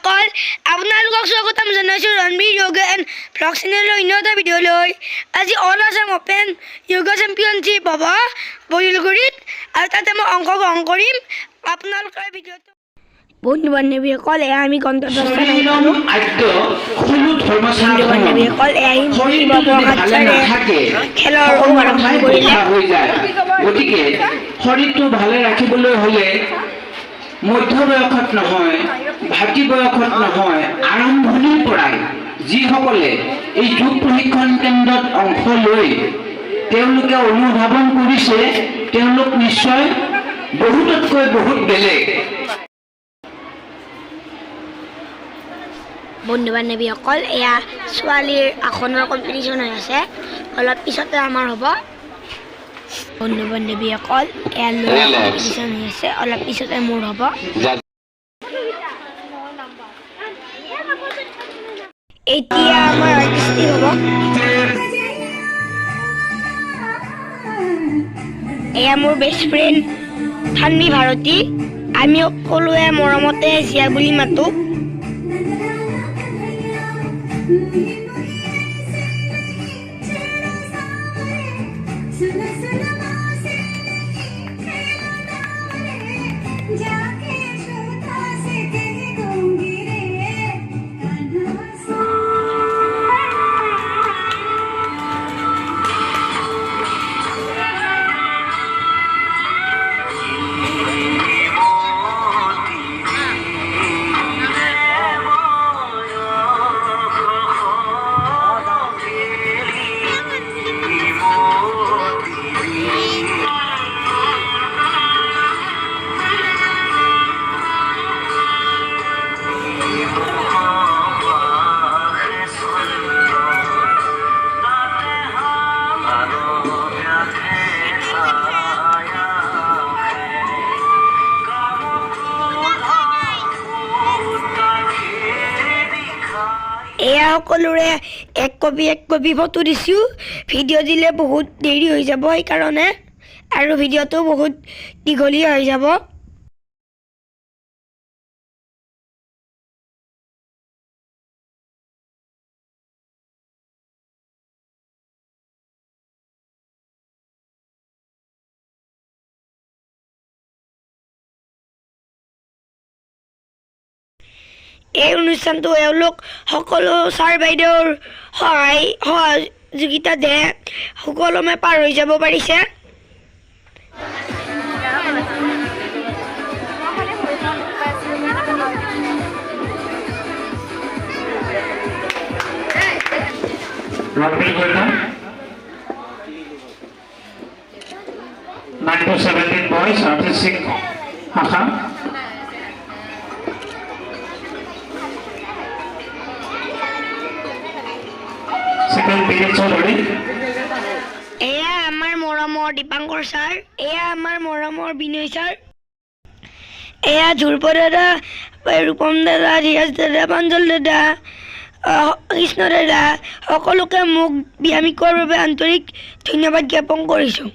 সকল আপোনালোকক স্বাগতম জনাইছোঁ ৰণবীৰ য়োগা এণ্ড ব্লগ চেনেলৰ অন্য এটা ভিডিঅ'লৈ। আজি all Assam open yoga championship হ'ব বৈলগুৰিত আৰু তাতে মই অংশগ্ৰহণ কৰিম। আপোনালোকৰ ভিডিঅ'টো বন্ধু বান্ধৱীসকল এয়া আমি গন্তব্যস্থান আহি পালোঁ। বন্ধু বান্ধৱীসকল এয়া খেলৰ আৰম্ভ কৰিলে। গতিকে শৰীৰটো ভালে ৰাখিবলৈ হ'লে মধ্য বয়সত নহয়, ভাটি বয়সত নহয়, আৰম্ভণিৰ পৰাই যিসকলে এই যোগ প্ৰশিক্ষণ কেন্দ্ৰত অংশ লৈ তেওঁলোকে অনুধাৱন কৰিছে তেওঁলোক নিশ্চয় বহুততকৈ বহুত বেলেগ। বন্ধু বান্ধৱীসকল এয়া ছোৱালীৰ আসনৰ কম্পিটিশ্যন হৈ আছে, অলপ পিছতে আমাৰ হ'ব। বন্ধু বান্ধৱীসকল এয়া ল'ৰা কম্পিটিশ্যন হৈ আছে, অলপ পিছতে মোৰ হ'ব। এতিয়া আমাৰ আৰ্টিষ্টিক হ'ব। এয়া মোৰ বেষ্ট ফ্ৰেণ্ড থানভি ভাৰতী। আমি সকলোৱে মৰমতে জিয়া বুলি মাতোঁ। এয়া সকলোৰে এক কপি ফটো দিছোঁ। ভিডিঅ' দিলে বহুত দেৰি হৈ যাব সেইকাৰণে, আৰু ভিডিঅ'টো বহুত দীঘলীয়া হৈ যাব। এই অনুষ্ঠানটো এওঁলোক সকলো ছাৰ বাইদেউৰ সহযোগিতাতে সুকলমে পাৰ হৈ যাব পাৰিছে। boys, artistic Aha. এয়া আমাৰ মৰমৰ দীপাংকৰ ছাৰ, এয়া আমাৰ মৰমৰ বিনয় ছাৰ, এয়া ধ্ৰুৱ দাদা, ৰূপম দাদা, ধীৰাজ দাদা, প্ৰাঞ্জল দাদা, কৃষ্ণ দাদা, সকলোকে মোক ব্যায়াম কৰাৰ বাবে আন্তৰিক ধন্যবাদ জ্ঞাপন কৰিছোঁ।